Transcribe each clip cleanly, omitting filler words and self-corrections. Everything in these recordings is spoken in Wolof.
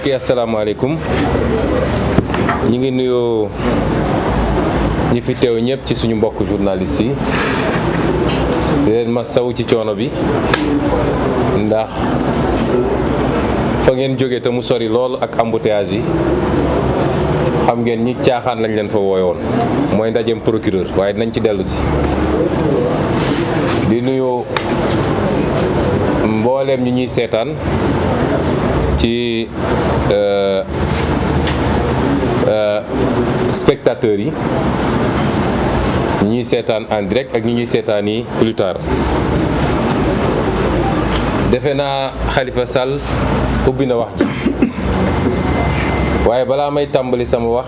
mbokk yi asalaamaaleykum ñi ngi nuyoo ñi fi teew ñëpp ci suñu mbokk journaliste yi di leen masawu ci coono bi ndax fa ngeen jóge te mu sori lool ak embouteillage yi xam ngeen ñi caaxaan lañ leen fa wooyoon mooy ndajeem procureur waaye dinañ ci dellu si di nuyu mbooleem ñi ñuy seetaan ci spectateurs yi ñi ñuy seetaan en direct ak ñi ñuy seetaan yi plus tard. defe naa Khalifa Sall ubbi na wax ji waaye balaa may tàmbali sama wax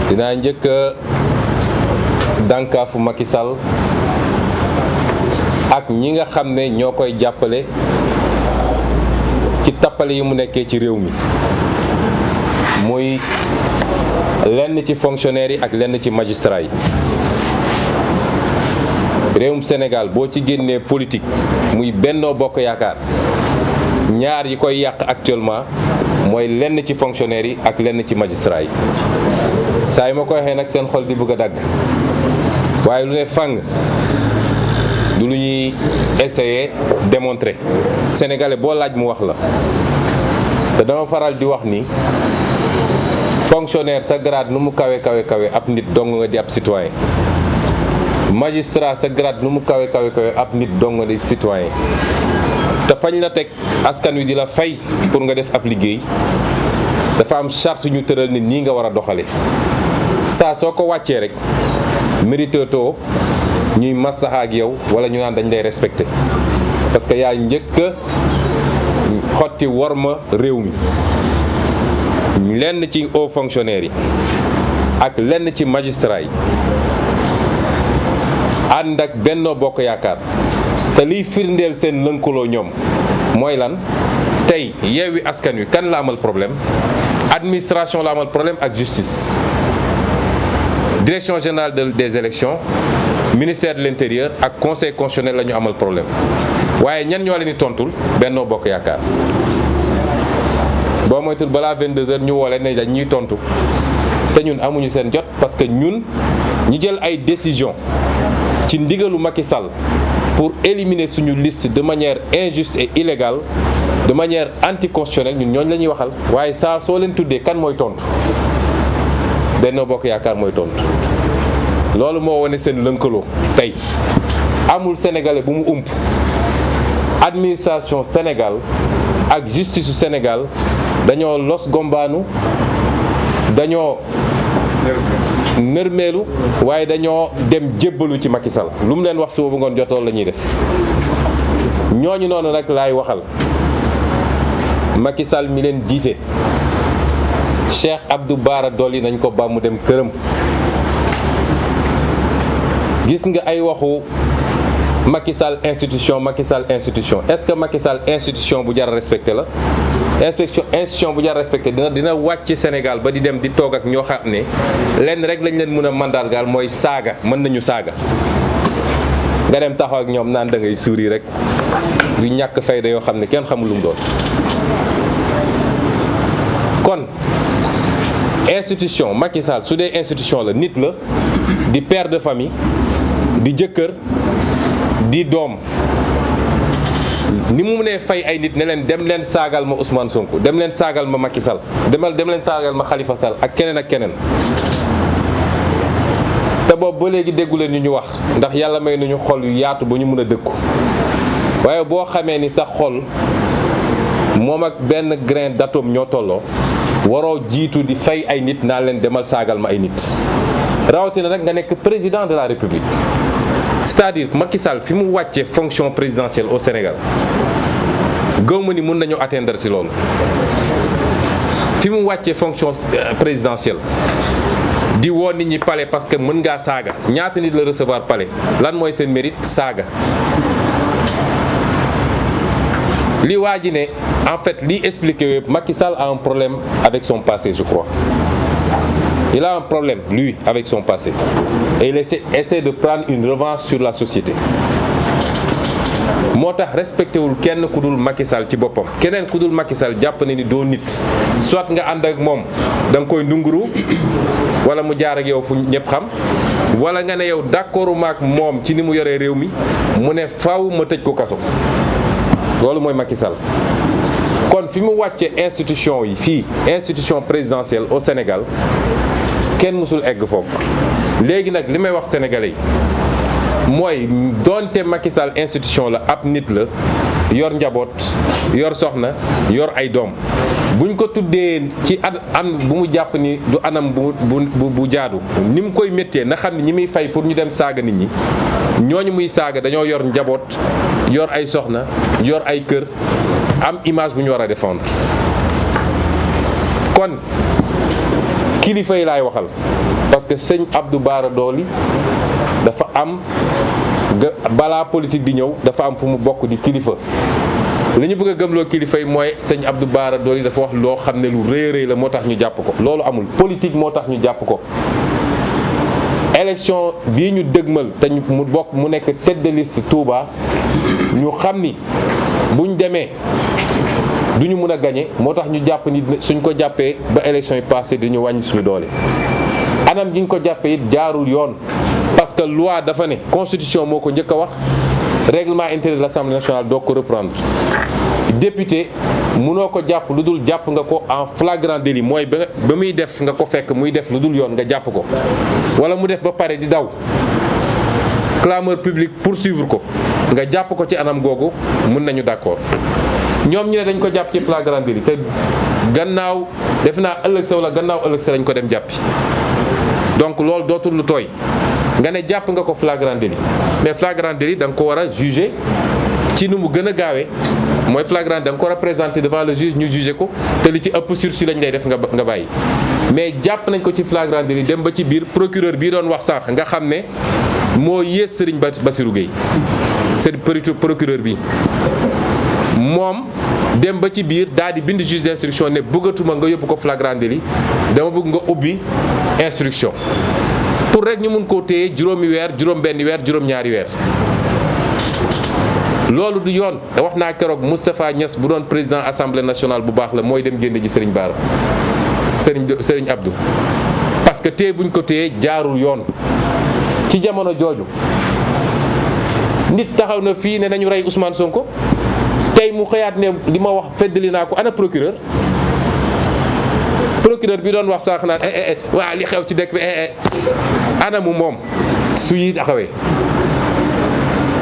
dinaa njëkk a dànkaafu Macky Sall ak ñi nga xam ne ñoo koy jàppale ci tappale yi mu nekkee ci réew mi muy lenn ci fonctionnaires yi ak lenn ci magistrats yi. réewum Sénégal boo ci génnee politique muy Benno Bokk Yaakaar ñaar yi koy yàq actuellement mooy lenn ci fonctionnaires yi ak lenn ci magistrats yi saa yi ma ko waxee nag seen xol di bëgg a dagg waaye lu ne fàng du lu ñuy essayer démontrer sénégalais boo laaj mu wax la te dama faral di wax ni fonctionnaire sa grade nu mu kawe ab nit dong nga di ab citoyen magistrat sa grade nu mu kawe ab nit dong nga di citoyen te fañ la teg askan wi di la fay pour nga def ab liggéey dafa am charte ñu tëral ni nii nga war a doxale saa soo ko wàccee rek mérite too ñuy maslaxa ak yow wala ñu naan dañ lay respecté parce que yaa njëkk a xotti worma réew mi lenn ci hauts fonctionnaires yi ak lenn ci magistrats yi ànd ak Benno Bokk Yaakaar te liy firndeel seen lënkaloo ñoom mooy lan tey Yewwi Askan Wi kan la amal problème administration la amal problème ak justice direction générale des élections ministère de l'intérieur ak conseil constitutionnel la ñu amal problème waaye ñan ñoo leen di tontul Benno Bokk Yaakaar boo moytul balaa 22h ñu woo leen ne dañ ñuy tontu te ñun amuñu seen jot parce que ñun ñi jël ay décision ci ndigalu Macky Sall pour éliminer suñu liste de manière injuste et illégale de manière anticonstitutionnelle ñun ñooñu la ñuy waxal waaye saa soo leen tuddee kan mooy tontu Benno Bokk Yaakaar mooy tontu loolu moo wane seen lënkaloo tey amul sénégalais bu mu ump administration Sénégal ak justice su Sénégal dañoo los gombaanu dañoo nërmeelu waaye dañoo dem jébbalu ci Macky Sall lu mu leen wax suba bu ngoon jotoon la ñuy def ñooñu noonu nag laay waxal Macky Sall mi leen jiite Cheikh Abdou Bara Dolly nañ ko ba mu dem këram. gis nga ay waxu Macky Sall institution est-ce que Macky Sall institution bu jar a respecté la institution bu jar a respecté dina wàcc Sénégal ba di dem di toog ak ñoo xam ne lenn rek lañ leen mën a mandargaal mooy saaga mën nañu saaga nga dem taxaw ak ñoom naan da ngay suuri rek yu ñàkk fayda yoo xam ne kenn xamul lu mu doon. kon institution Macky Sall su dee institution la nit la di père de famille di jëkkër di doom ni mu mënee fay ay nit ne leen dem leen saagal ma Ousmane Sonko dem leen saagal ma Macky Sall dem leen saagal ma Khalifa Sall ak keneen ak keneen te boobu ba léegi déggu leen ñu wax ndax yàlla may nañu xol yu yaatu ba ñu mën a dëkku waaye boo xamee ni sa xol moom ak benn grain d'atome ñoo tolloo waroo jiitu di fay ay nit naa leen demal saagal ma ay nit rawatina nag nga nekk président de la République c'est-à-dire Macky Sall fi mu wàccee fonction présidentielle au Sénégal gëw ma ni mën nañu atteindre ci loolu fi mu wàccee fonction présidentielle di woo nit ñi palais parce que mën ngaa saaga ñaata nit la recevoir palais lan mooy seen mérite saaga li waa ji ne en fait li expliqué Macky Sall a un problème avec son passé je crois. Il a un problème, lui, avec son passé. Et il essaie de prendre une revanche sur la société. moo tax respecté wul kenn ku dul Macky Sall ci boppam. keneen ku dul Macky Sall jàpp na ni doo nit soit nga ànd ak moom da nga koy ndunguru wala mu jaar ak yow fu ñëpp xam wala nga ne yow d'accordu maak moom ci ni mu yoree réew mi mu ne faaw ma tëj ko kaso loolu mooy Macky Sall. kon fi mu wàcce institution yi fii institution présidentielle au Sénégal kenn mësul egg foofu léegi nag li may wax sénégalais yi mooy doonte Macky Sall institution la ab nit la yor njaboot yor soxna yor ay doom buñ ko tuddee ci am bu mu jàpp ni du anam bu jaadu ni mu koy méttee na xam ne ñi muy fay pour ñu dem saaga nit ñi ñooñu muy saaga dañoo yor njaboot yor ay soxna yor ay kër am image bu ñu war a défendre. kon kilifa yi laay waxal parce que sëñ Abdou Bara Dolly dafa am balaa politique di ñëw dafa am fu mu bokk di kilifa. li ñu bëgg a gëmloo kilifa yi mooy sëñ Abdou Bara Dolly dafa wax loo xam ne lu rëy rëy la moo tax ñu jàpp ko loolu amul politique moo tax ñu jàpp ko. élection bii ñu dëgmal te mu bokk mu nekk tête de liste Touba ñu xam ni buñ demee duñu mën a gagné moo tax ñu jàpp ni suñ ko jàppee ba élection yi passé dañu wàññi suñu doole. anam gi ñu ko jàppee it jaarul yoon parce que loi dafa ne constitution moo ko njëkk a wax règlement intérieur de l'Assemblée nationale doo ko reprendre. député mënoo ko jàpp lu dul jàpp nga ko en flagrant délit mooy ba muy def nga ko fekk muy def lu dul yoon nga jàpp ko wala mu def ba pare di daw clameur public poursuivre ko nga jàpp ko ci anam googu mën nañu d'accord. ñoom ñu ne dañ ko jàpp ci flagrant délit te gannaaw def naa ëllëg sa wala gannaaw ëllëg sa lañ ko dem jàppi donc loolu dootul lu tooy nga ne jàpp nga ko flagrant délit mais flagrant délit da nga ko war a juger ci nu mu gën a gaawee mooy flagrant da nga ko war a présenter devant le juge ñu juger ko te li ci ëpp sursis lañ lay def nga bàyyi. mais jàpp nañ ko ci flagrant délit dem ba ci biir procureur bii doon wax sànq nga xam ne moo yées Serigne Bassirou Gueye c'est procureur bi moom dem ba ci biir daal di bind juge d'instruction ne bëggatuma nga yóbbu ko flagrant délit dama bëgg nga ubbi instruction pour rek ñu mun koo téye juróomi weer juróom-benni weer juróom-ñaari weer. loolu du yoon wax naa keroog Moustapha Niass bu doon président assemblée nationale bu baax la mooy dem génne ji Serigne Bara Serigne Abdou parce que téye buñ ko téye jaarul yoon. ci jamono jooju nit taxaw na fii ne nañu rey Ousmane Sonko tey mu xëyaat ne li ma wax feddali naa ko ana procureur bi doon wax sànq naan waa li xew ci dëkk bi ana mu moom su yi taxawee.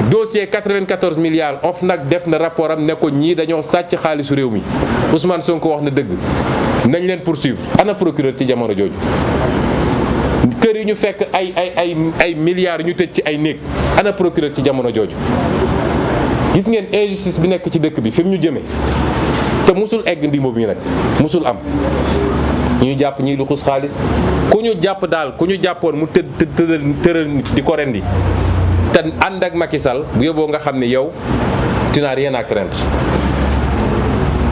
dossier 94 milliards OFNAC def na rapport am ne ko ñii dañoo sàcc xaalisu réew mi Ousmane Sonko wax na dëgg nañ leen poursuivre ana procureur ci jamono jooju. kër yi ñu fekk ay milliards ñu tëj ci ay néeg ana procureur ci jamono jooju. gis ngeen injustice bi nekk ci dëkk bi fi mu ñu jëmee te musul egg ndimbo bi nag musul am ñu jàpp ñii lu xus xaalis ku ñu jàpp daal ku ñu jàppoon mu tëral nit di ko rendi te ànd ak Macky Sall bu yóbboo nga xam ne yow tu n'as rien à craindre.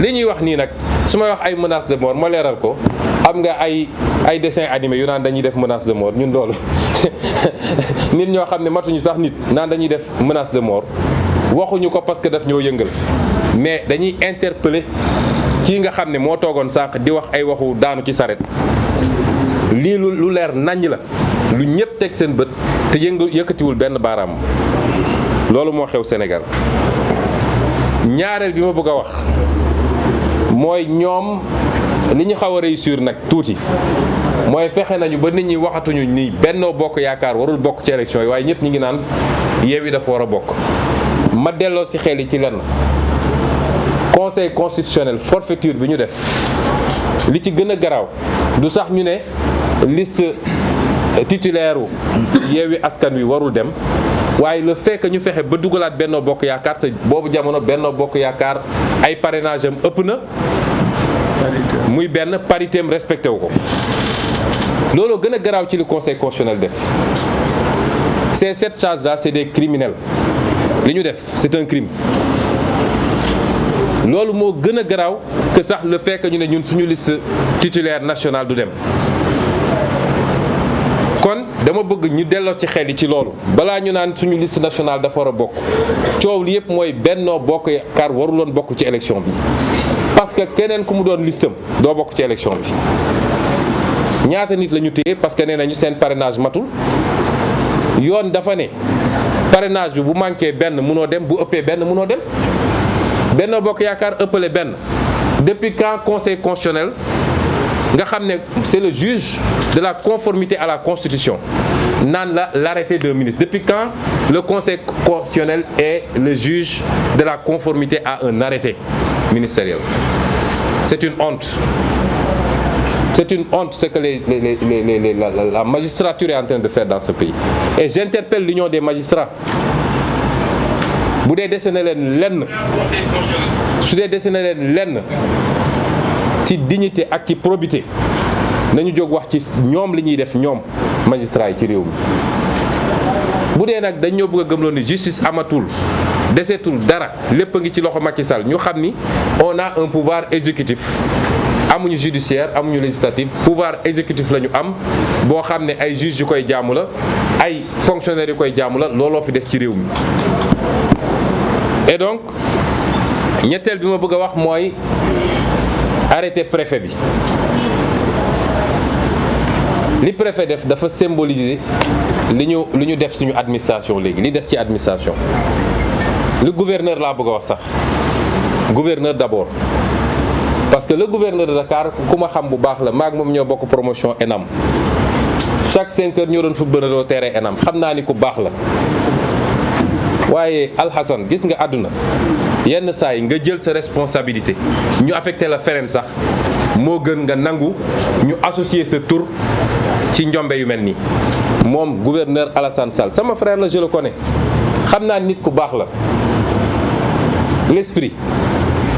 li ñuy wax nii nag su may wax ay menaces de mort ma leeral ko am nga ay dessins animés yu naan dañuy def menace de mort ñun loolu nit ñoo xam ne matuñu sax nit naan dañuy def menace de mort waxuñu ko parce que daf ñoo yëngal mais dañuy interpeller kii nga xam ne moo toogoon sànq di wax ay waxu daanu ci saret lii lu leer naññ la lu ñëpp teg seen bët te yëkkatiwul benn baaraam loolu moo xew Sénégal. ñaareel bi ma bëgg a wax mooy ñoom li ñu xaw a réussir nag tuuti mooy fexe nañu ba nit ñi waxatuñu ni Benno Bokk Yaakaar warul bokk ci élection yi waaye ñëpp ñi ngi naan Yewwi dafa war a bokk. ma delloo ci xel yi ci lenn conseil constitutionnel forfaiture bi ñu def li ci gën a garaaw du sax ñu ne liste titulaire u Yewwi Askan Wi warul dem waaye le fait que ñu fexe ba dugalaat Benno Bokk Yaakaar te boobu jamono Benno Bokk Yaakaar ay parrainage am ëpp na muy benn parité am respecté wu ko loolu gën a garaaw ci li conseil constitutionnel def. ces 7 charges-là c'est des criminels li ñu def c'est un crime loolu moo gën a garaaw que sax le fait que ñu ne ñun suñu liste titulaire nationale du dem kon dama bëgg ñu delloo ci xel yi ci loolu balaa ñu naan suñu liste nationale dafa war a bokk coow li yëpp mooy Benno Bokk Yaakaar waruloon bokk ci élection bi parce que keneen ku mu doon listam doo bokk ci élection bi ñaata nit la ñu téye parce que nee nañu seen parrainage matul yoon dafa ne parrainage bi bu manqué benn mënoo dem bu ëppee benn mënoo dem Benno Bokk Yaakaar ëppale benn depuis quand conseil constitutionnel nga xam ne c'est le juge de la conformité à la constitution naan l'arrêté d'un ministre depuis quand le conseil constitutionnel est le juge de la conformité à un arrêté ministériel. C'est une honte. C'est une honte ce que la magistrature est en train de faire dans ce pays. Et j'interpelle l'union des magistrats. bu dee dese na leen lenn su dee dese na leen lenn ci dignité ak ci probité nañu jóg wax ci ñoom li ñuy def ñoom magistrats yi ci réew mi. bu dee nag dañ ñoo bëgg a gëmloo ni justice amatul desetul dara lépp a ngi ci loxo Macky Sall ñu xam ni on a un pouvoir exécutif amuñu judiciaire amuñu législatif pouvoir exécutif la ñu am boo xam ne ay juges yu koy jaamu la ay fonctionnaires yu koy jaamu la looloo fi des ci réew mi. Et donc ñetteel bi ma bëgg a wax mooy arrêté préfet bi li préfet def dafa symboliser li ñu def suñu administration léegi li des ci administration. Le gouverneur laa bëgg a wax sax gouverneur d'abord parce que le gouverneur de Dakar ku ma xam bu baax la maag moom ñoo bokk promotion ENAM chaque 5 heures ñoo doon football au terrain ENAM xam naa ni ku baax la. waaye Alhassane gis nga àdduna yenn saa yi nga jël sa responsabilité ñu affecté la feneen sax moo gën nga nangu ñu associer sa tur ci njombe yu mel nii. moom gouverneur Alassane Sall sama frère la je le connais xam naa nit ku baax la l'esprit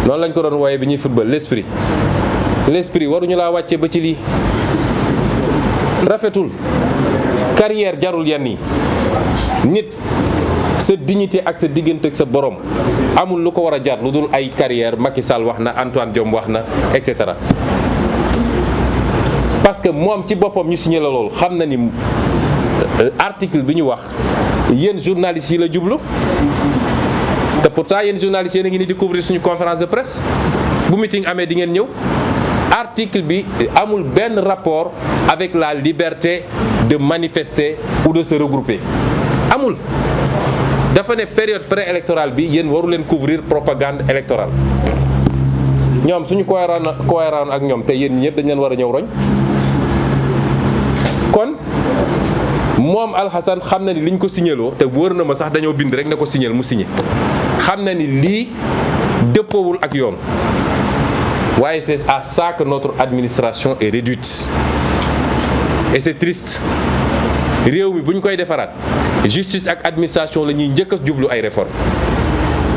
noonu lañ ko doon wooye bi ñuy football l'esprit waruñu laa wàcce ba ci lii rafetul carrière jarul yenn yi nit sa dignité ak sa diggante ak sa borom amul lu ko war a jar lu dul ay carrière Macky Sall wax na Antoine Diome wax na et cetera parce que moom ci boppam ñu signé la loolu xam na ni article bi ñu wax yéen journalistes yi la jublu te pourtant yéen journalistes yéen a ngi ni di couvrir suñu conférence de presse bu meeting amee di ngeen ñëw article bi amul benn rapport avec la liberté de manifester ou de se regrouper amul. dafa ne période préélectorale bi yéen waru leen couvrir propagande électorale ñoom suñu cohérent ak ñoom te yéen ñëpp dañ leen war a ñëw roñ kon moom Alhassane xam na ni liñ ko signaloo te wër na ma sax dañoo bind rek ne ko signal mu signé xam na ni lii dëppoowul ak yoon waaye c'est à ça que notre administration est réduite et c'est triste. réew mi bu ñu koy defaraat justice ak administration la ñuy njëkk a jublu ay réformes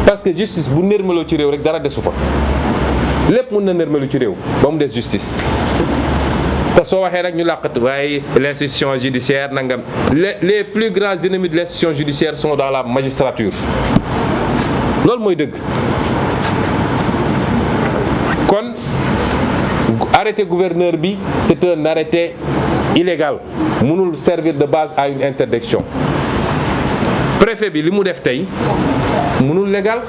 parce que justice bu nërmaloo ci réew rek dara desu fa lépp mën na nërmalu ci réew ba mu des justice. te soo waxee rek ñu làqat waaye l'institution judiciaire nangam les plus grands ennemis de l'institution judiciaire sont dans la magistrature loolu mooy dëgg. kon arrêté gouverneur bi c'est un arrêté illégal mënul servir de base à une interdiction. préfet bi li mu def tey mënul légal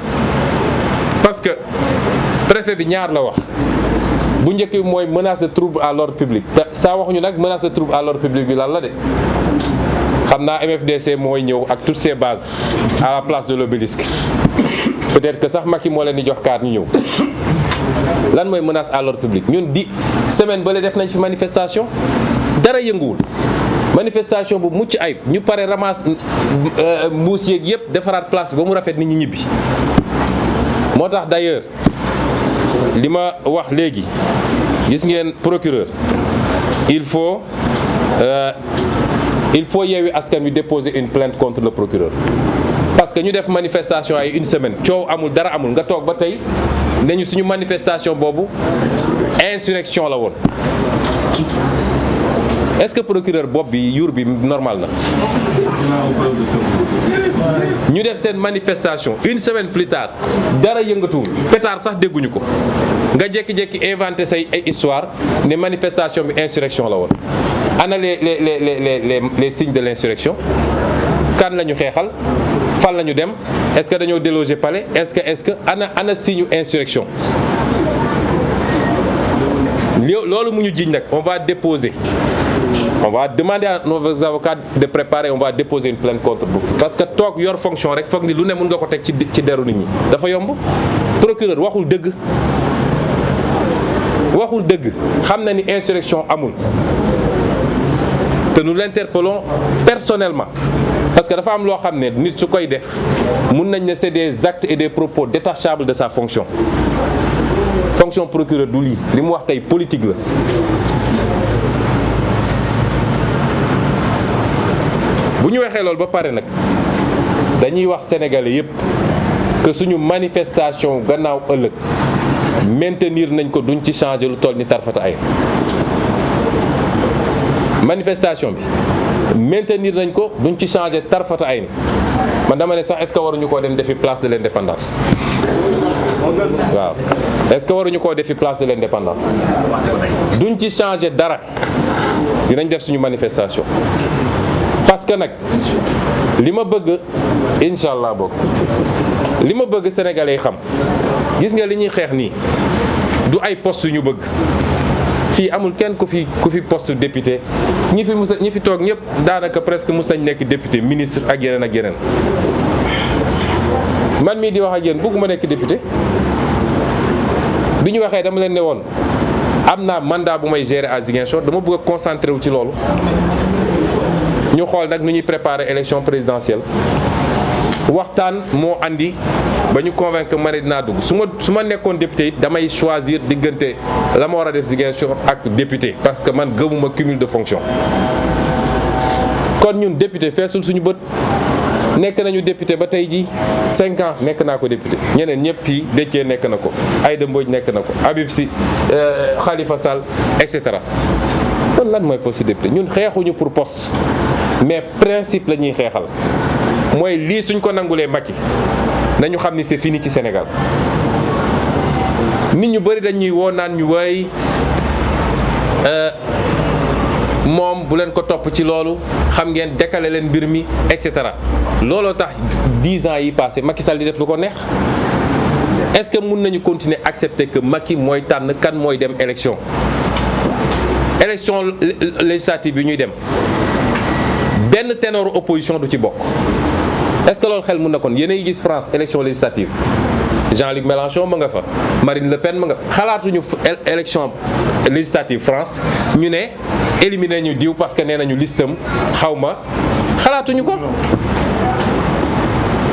parce que préfet bi ñaar la wax bu njëkk bi mooy menace de trouble à l'ordre public te saa waxuñu nag menace de trouble à l'ordre public bi lan la de xam naa MFDC mooy ñëw ak toutes ses bases à la place de l'obélisque peut-être que sax Macky moo leen di jox kaar ñu ñëw. lan mooy menace à l'ordre public ñun di semaine ba le def nañ fi manifestation dara yënguwul manifestation bu mucc ayib ñu pare ramasse mbuus yeeg yëpp defaraat place ba mu rafet nit ñi ñibbi. moo tax d'ailleurs li ma wax léegi gis ngeen procureur il faut Yewwi Askan Wi déposer une plainte contre le procureur parce que ñu def manifestation ay une semaine coow amul dara amul nga toog ba tey nañu suñu manifestation boobu insurrection la woon. est-ce que procureur bopp bi yuur bi normal na ñu def seen manifestation une semaine plus tard dara yëngatuwul pétard sax dégguñu ko nga jékki-jékki inventé say ay histoire ne manifestation bi insurrection la woon. ana les signes de l'insurrection? kan la ñu xeexal? fan la ñu dem? est-ce que dañoo déloger palais? est-ce que ana signe insurrection? loolu mu ñu jiiñ nag on va déposer. On va demander à nos avocats de préparer, on va déposer une plainte contre vous. Parce que toog yor fonction rek foog ni lu ne mën nga ko teg ci deru nit ñi dafa yomb. Procureur waxul dëgg xam na ni insurrection amul te nous l'interpellons personnellement parce que dafa am loo xam ne nit su koy def mun nañ ne c'est des actes et des propos détachables de sa fonction. Fonction procureur du lii li mu wax tey politique la. bu ñu waxee loolu ba pare nag dañuy wax sénégalais yépp que suñu manifestation gannaaw ëllëg maintenir nañ ko duñ ci changer lu toll ni tarfata ay manifestation bi maintenir nañ ko duñ ci changer tarfata ay man dama ne sax est-ce que waruñu koo dem defi place de l'indépendance waaw est-ce que waruñu koo defi place de l'indépendance duñ ci changer dara dinañ def suñu manifestation. Parce que nag li ma bëgg incha allah bokk li ma bëgg sénégalais yi xam gis nga li ñuy xeex nii du ay poste yu ñu bëgg fii amul kenn ku fi poste député ñi fi toog ñëpp daanaka presque mus nañ nekk député ministre ak yeneen man mii di wax ak yéen bëgguma nekk député bi ñu waxee dama leen ne woon am naa mandat bu may gérer à Ziguinchor dama bëgg a concentrer wu ci loolu. ñu xool nag nu ñuy préparer élection présidentielle waxtaan moo andi ba ñu convaincre ma ne dinaa dugg su ma nekkoon député it damay choisir diggante la ma war a def Ziguinchor ak député parce que man gëmuma cumul de fonction. kon ñun député feesul suñu bët nekk nañu député ba tey ji 5 ans nekk naa ko député ñeneen ñëpp fii Déthié nekk na ko Aïda Mbodj nekk na ko Habib Sy Khalifa Sall et cetera. kon lan mooy poste député ñun xeexuñu pour poste mais principe la ñuy xeexal mooy lii suñ ko nangulee Macky nañu xam ni c'est fini ci Sénégal. nit ñu bëri dañuy woo naan ñu way moom bu leen ko topp ci loolu xam ngeen décaler leen mbir mi et cetera looloo tax 10 ans yi passé Macky Sall di def lu ko neex. Est-ce que mun nañu continuer accepter que Macky mooy tànn kan mooy dem élection législative yi ñuy dem benn ténor opposition du ci bokk est-ce que loolu xel mun na kon yéen a ngi gis France élection législative Jean-Luc Mélenchon ma nga fa Marine Le Pen ma nga xalaatuñu élection législative France ñu ne éliminer ñu diw parce que nee nañu listam xawma xalaatuñu ko.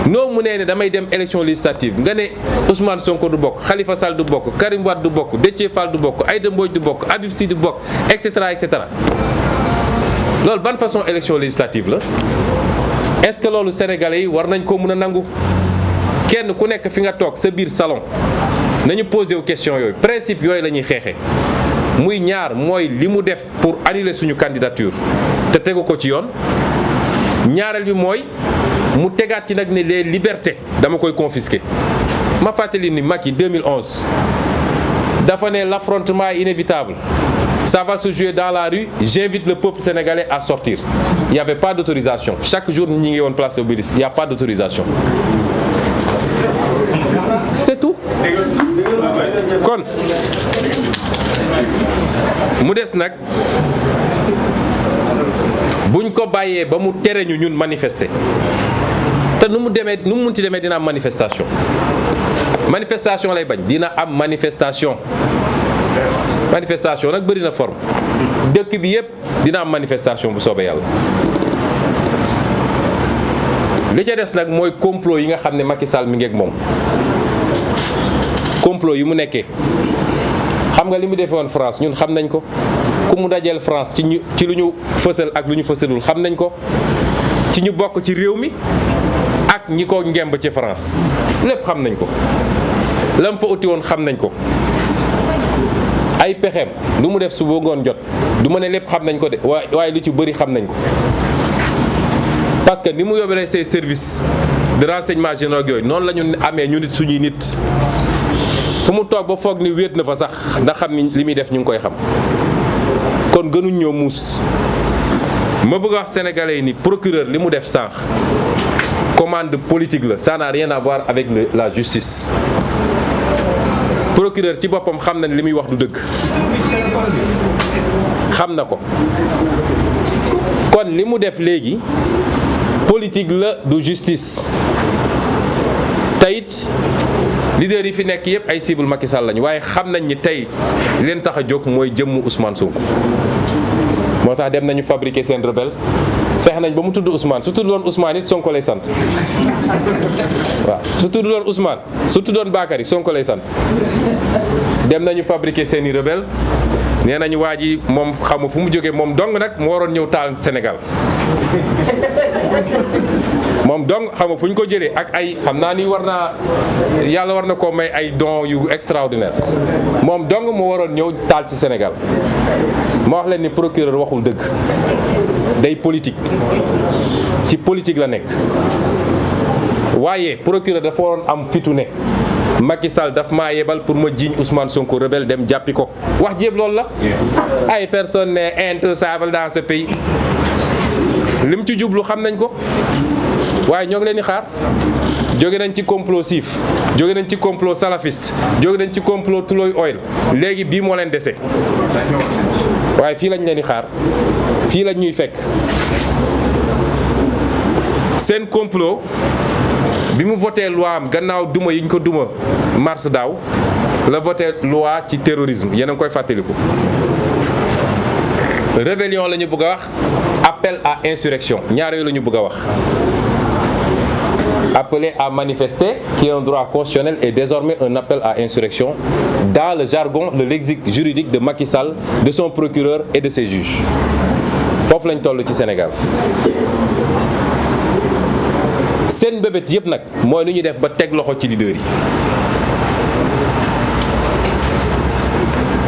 noo mu nee ne damay dem élection législative nga ne Ousmane Sonko du bokk Khalifa Sall du bokk Karim Wade du bokk Déthié Fall du bokk Aïda Mbodj du bokk Habib Sy du bokk et cetera et cetera loolu ban façon élection législative la est-ce que loolu sénégalais yi war nañ ko mën a nangu kenn ku nekk fi nga toog sa biir salon nañu posé wu question yooyu principe yooyu la ñuy xeexee muy ñaar mooy li mu def pour annuler suñu candidature te tegu ko ci yoon ñaareel bi mooy mu tegaat ci nag ne les libertés dama koy confisquer ma fàttali ni Macky 2011 dafa ne l'affrontement est inévitable ça va se jouer dans la rue j'invite le peuple sénégalais à sortir il n'y avait pas d'autorisation chaque jour ñi ngi woon place Obélisque il n'y a pas d'autorisation c'est tout kon mu des nag buñ ko bàyyee ba mu tere ñu ñun manifester te nu mu munti demee dina am manifestation lay bañ dina am manifestation nag bëri na forme dëkk bi yépp dina am manifestation bu soobee yàlla li ca des nag mooy complot yi nga xam ne Macky Sall mi ngi ak moom complot yi mu nekkee xam nga li mu defee woon France ñun xam nañ ko ku mu dajeel France ci lu ñu fësal ak lu ñu fësalul xam nañ ko ci ñu bokk ci réew mi ak ñi ko ngemb ci France lépp xam nañ ko lam fa uti woon xam nañ ko ay pexeem lu mu def su ba ngoon jot du ma ne lépp xam nañ ko de waaye lu ci bëri xam nañ ko parce que ni mu yóbbee ces services de renseignement généraux yooyu noonu la ñu amee ñu nit suñuy nit fu mu toog ba foog ni wéet na fa sax ndax xam ni li muy def ñu ngi koy xam kon gënuñ ñoo muus. ma bëgg a wax sénégalais yi ni procureur li mu def sànq commande politique la, ça n'a rien à voir avec la justice. Procureur ci boppam xam na ne li muy wax du dëgg xam na ko kon li mu def léegi politique la du justice. Tayit leader yi fi nekk yëpp ay cible Macky Sall lañu waaye xam nañ ni tey leen tax a jóg mooy jëmmu Ousmane Sonko moo tax dem nañu fabriquer seen rebelle fexe nañ ba mu tudd Ousmane su tuddoon Ousmane it Sonko lay sant waaw su tuddoon Ousmane su tuddoon Bakary Sonko lay sant dem nañu fabriquer seeni rebelle nee nañu waa ji moom xamu fu mu jógee moom dong nag mu waroon ñëw taal Sénégal moom dong xam nga fu ñu ko jëlee ak ay xam naa ni yàlla war na koo may ay dons yu extraordinaire moom dong mu waroon ñëw taal ci Sénégal ma wax leen ni procureur waxul dëgg day politique ci politique la nekk waaye procureur dafa waroon am fitu ne Macky Sall daf maa yebal pour ma jiiñ Ousmane Sonko rebelle dem jàppi ko wax jéeb loolu la ay personne n'est intouchable dans ce pays lim ci jublu xam nañ ko waaye ñoo ngi leen di xaar jóge nañ ci complot siif jóge nañ ci complot salafiste jóge nañ ci complot Tullow Oil léegi bii moo leen dese waaye fii lañ leen di xaar fii lañ ñuy fekk seen complot bi mu voté loi am gannaaw duma yi ñu ko duma mars daaw la voté loi ci terrorisme yéen a ngi koy fàttaliku rébellion la ñu bëgg a wax appel à insurrection ñaar yooyu la ñu bëgg a wax appeler à manifester qui est un droit constitutionnel et désormais un appel à insurrection dans le jargon, le lexique juridique de Macky Sall, de son procureur et de ses juges foofu lañ toll ci Sénégal seen mbébét yëpp nag mooy nu ñuy def ba teg loxo ci leader yi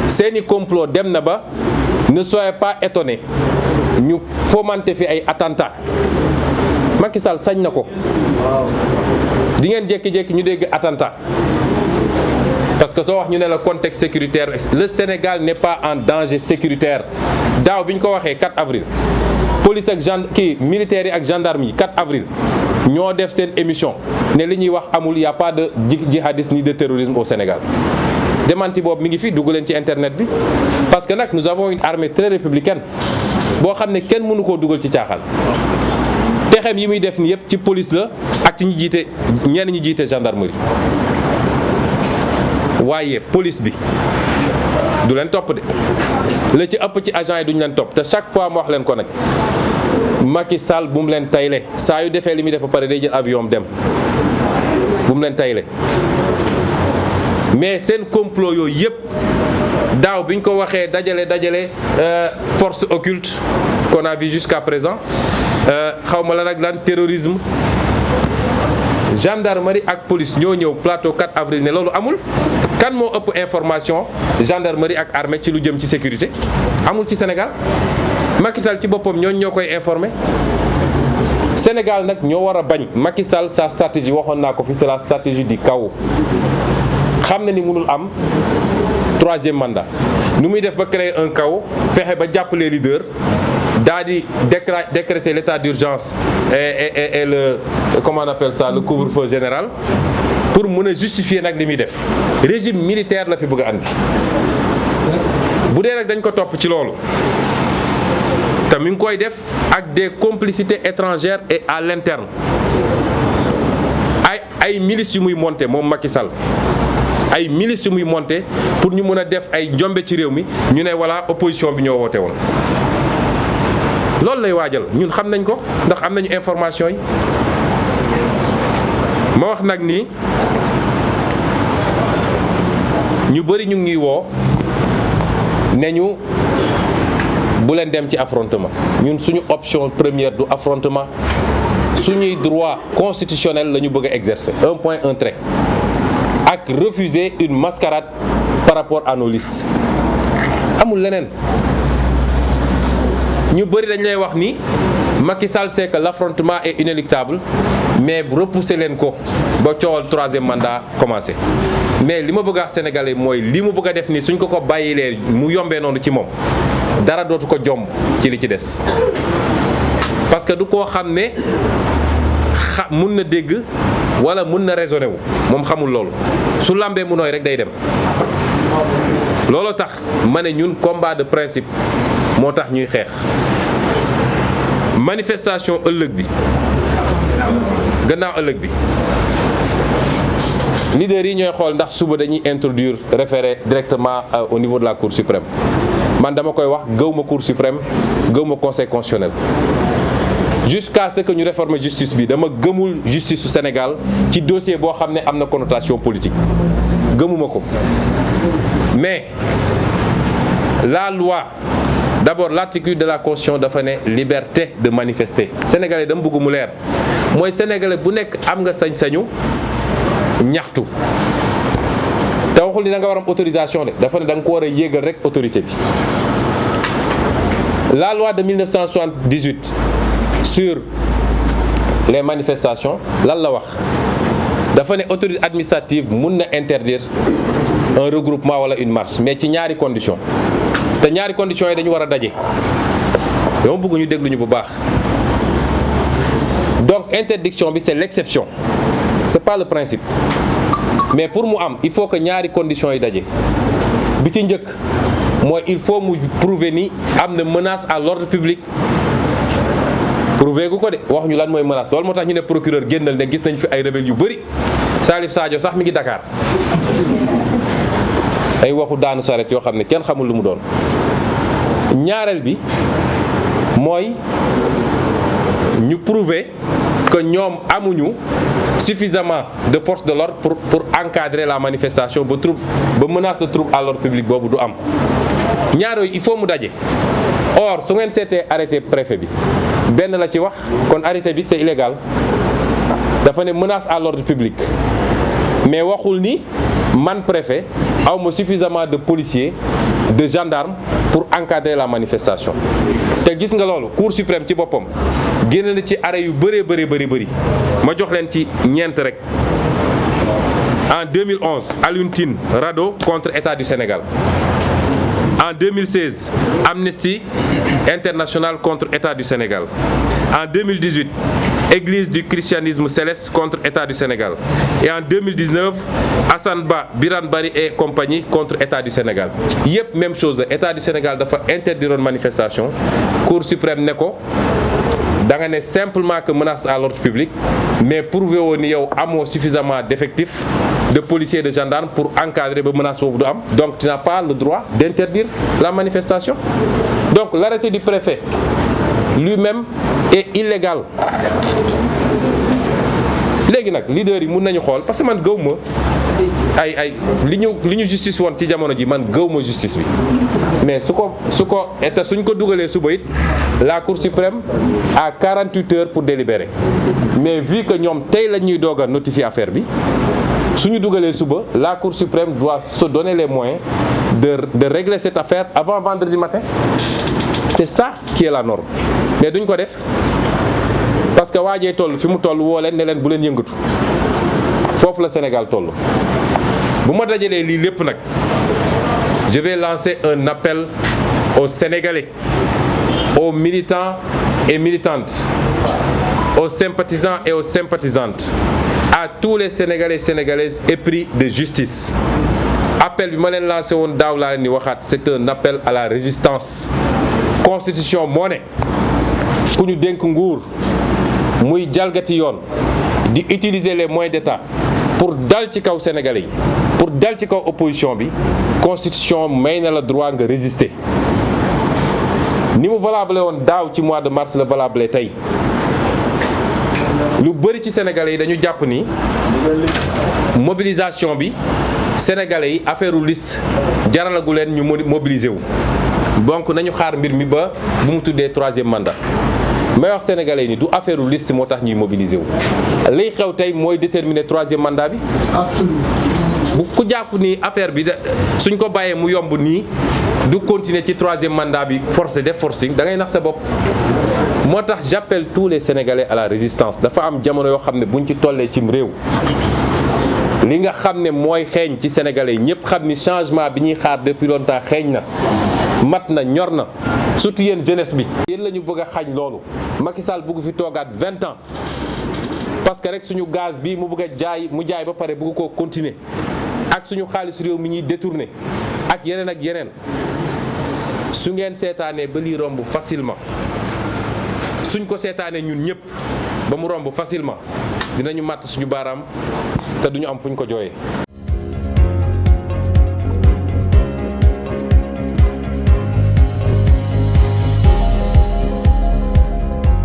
seeni complot dem na ba ne soyez pas étonnés ñu fomenter fi ay attentats Macky Sall sañ na ko di ngeen jékki-jékki ñu dégg attentat parce que soo wax ñu ne la contexte sécuritaire le Sénégal n'est pas en danger sécuritaire daaw bi ñu ko waxee 4 avril police ak militaires yi ak gendarme yi 4 avril ñoo def seen émission ne li ñuy wax amul y a pas de djihadisme ni de terrorisme au Sénégal démenti boobu mi ngi fi dugg leen ci internet bi parce que nag nous avons une armée très républicaine boo xam ne kenn mënu koo dugal ci caaxaan pexeem yi muy def ni yëpp ci police la ak ci ñi jiite ñenn ñi jiite gendarmerie waaye police bi du leen topp de la ci ëpp ci agent yi duñu leen topp te chaque fois mu wax leen ko nag Macky Sall bu mu leen tayle saa yu defee li muy def ba pare day jël avion dem bu mu leen tayle mais seen complot yooyu yëpp daaw bi ñu ko waxee dajale force occulte qu'on a vu jusqu'à présent xaw ma la nag lan terrorisme gendarmerie ak police ñoo ñëw plateau 4 avril ne loolu amul kan moo ëpp information gendarmerie ak armée ci lu jëm ci sécurité amul ci Sénégal Macky Sall ci boppam ñoo koy informer Sénégal nag ñoo war a bañ Macky Sall sa stratégie waxoon naa ko fi c'est la stratégie du chaos xam na ni mënul am 3e mandat nu muy def ba créer un chaos fexe ba jàppale leader daa di décréter l'état d'urgence et le comment on appelle ça le couvre-feu général pour mën a justifier nag li muy def régime militaire la fi bëgg a andi bu dee nag dañ ko topp ci loolu te mi ngi koy def ak des complicités étrangères et à l'interne ay milices yu muy monter moom Macky Sall ay milices yu muy monter pour ñu mën a def ay njombe ci réew mi ñu ne voilà opposition bi ñoo woote woon loolu lay waajal ñun xam nañ ko ndax am nañu information yi ma wax nag ni ñu bëri ñu ngi woo ne ñu bu leen dem ci affrontement ñun suñu option première du affrontement suñuy droit constitutionnel la ñu bëgg a exercer un point un trait ak refuser une mascarade par rapport à nos listes amul leneen ñu bëri dañ lay wax ni Macky Sall sait que l'affrontement est inéluctable mais repousser leen ko ba coowal 3e mandat commencé mais li ma bëgg a wax sénégalais mooy li mu bëgg a def nii suñ ko bàyyilee mu yombee noonu ci moom dara dootu ko jomb ci li ci des parce que du koo xam ne mun na dégg wala mun na raisonné wu moom xamul loolu su lambee mu nooy rek day dem looloo tax ma ne ñun combat de principe moo tax ñuy xeex manifestation ëllëg bi gannaaw ëllëg bi leader yi ñooy xool ndax suba dañuy introduire référé directement au niveau de la Cour suprême man dama koy wax gëwma Cour suprême gëwma Conseil constitutionnel jusqu'à ce que ñu réformer justice bi dama gëmul justice su Sénégal ci dossier boo xam ne am na connotation politique gëmuma ko mais la loi d'abord l'article de la Constitution dafa ne liberté de manifester sénégalais dama bëgg mu leer mooy sénégalais bu nekk am nga sañ-sañu ñaxtu te waxul ni da nga war am autorisation de dafa ne da nga ko war a yéegal rek autorité bi. La loi de 1978 sur les manifestations lan la wax dafa ne autorité administrative mun na interdire un regroupement wala une marche mais ci ñaari conditions te ñaari conditions yi dañu war a daje dama bëgg ñu déglu ñu bu baax. Donc interdiction bi c'est l'exception c'est pas le principe mais pour mu am il faut que ñaari conditions yi daje bi ci njëkk mooy il faut mu prouver ni am na menace à l'ordre public prouver gu ko de wax ñu lan mooy menace loolu moo tax ñu ne procureur génnal ne gis nañ fi ay rebelles yu bëri Salif Sadio sax mi ngi Dakar ay waxu daanu saret yoo xam ne kenn xamul lu mu doon. ñaareel bi mooy ñu prouver que ñoom amuñu suffisamment de force de l'ordre pour encadrer la manifestation ba menace de trouble à l'ordre public boobu du am ñaar yooyu il faut mu daje. Or su ngeen seetee arrêté préfet bi benn la ci wax kon arrêté bi c'est illégal dafa ne menace à l'ordre public mais waxul ni man préfet awma suffisamment de policiers de gendarmes pour encadrer la manifestation te gis nga loolu Cour suprême ci boppam génn na ci arrêt yu bëri ma jox leen ci ñeent rek. En 2011 Alioune Tine Rado contre État du Sénégal. En 2016 Amnesty International contre État du Sénégal. En 2018 Église du christianisme céleste contre État du Sénégal. Et en 2019 Assane Ba Birane Bari et compagnie contre État du Sénégal. Yëpp même chose État du Sénégal dafa interdiroon manifestation Cour suprême ne ko da nga ne simplement que menace à l'ordre public mais prouvé woon ni yow amoo suffisamment d'effectifs de policiers et de gendarmes pour encadrer ba menace boobu du am donc tu n'as pas le droit d'interdire la manifestation. Donc l'arrêté du préfet lui-même est illégal. Léegi nag leader yi mun nañu xool parce que man gëw ma ay li ñu justice woon ci jamono ji man gëw ma justice bi mais su ko te suñ ko dugalee suba it la Cour suprême a 48 heures pour délibérer mais vu que ñoom tey la ñuy doog a notifier affaire bi suñu dugalee suba la Cour suprême doit se donner les moyens de régler cette affaire avant vendredi matin. C'est ça qui est la norme mais duñ ko def parce que waajee toll fi mu toll woo leen ne leen bu leen yëngatu foofu la Sénégal toll. bu ma dajalee lii lépp nag je vais lancer un appel aux Sénégalais, aux militants et militantes, aux sympathisants et aux sympathisantes, à tous les Sénégalais et Sénégalaises épris de justice. Appel bi ma leen lancé woon daaw laa leen di waxaat c'est un appel à la résistance. Constitution moo ne ku ñu dénk nguur muy jalgati yoon di utiliser les moyens d'État pour dal ci kaw Sénégalais yi pour dal ci kaw opposition bi Constitution may na la droit nga résister. Ni mu valable woon daaw ci mois de mars la valable tey lu bëri ci Sénégalais yi dañu jàpp ni mobilisation bi Sénégalais yi affaire u liste jaralagu leen ñu mobiliser wu. Donc nañu xaar mbir mi ba bu mu tuddee 3e mandat may wax Sénégalais yi ni du affaire u liste moo tax ñuy mobiliser wu. liy xew tey mooy déterminer 3e mandat bi. bu ku jàpp ni affaire bi suñ ko bàyyee mu yomb nii du continuer ci 3e mandat bi forcé def forcing da ngay nax sa bopp moo tax j'appelle tous les Sénégalais à la résistance. dafa am jamono yoo xam ne buñ ci tollee cim réew li nga xam ne mooy xeeñ ci Sénégalais yi ñëpp xam ni changement bi ñuy xaar depuis longtemps xeeñ na mat na ñor na surtout yéen jeunesse bi. yéen la ñu bëgg a xañ loolu Macky Sall bëgg fi toogaat 20 ans parce que rek suñu gaz bi mu bëgg a jaay mu jaay ba pare bëgg koo continuer ak suñu xaalis réew mi ñuy détourner ak yeneen su ngeen seetaanee ba lii romb facilement suñ ko seetaanee ñun ñëpp ba mu romb facilement dinañu màtt suñu baaraam te duñu am fuñ ko jooyee.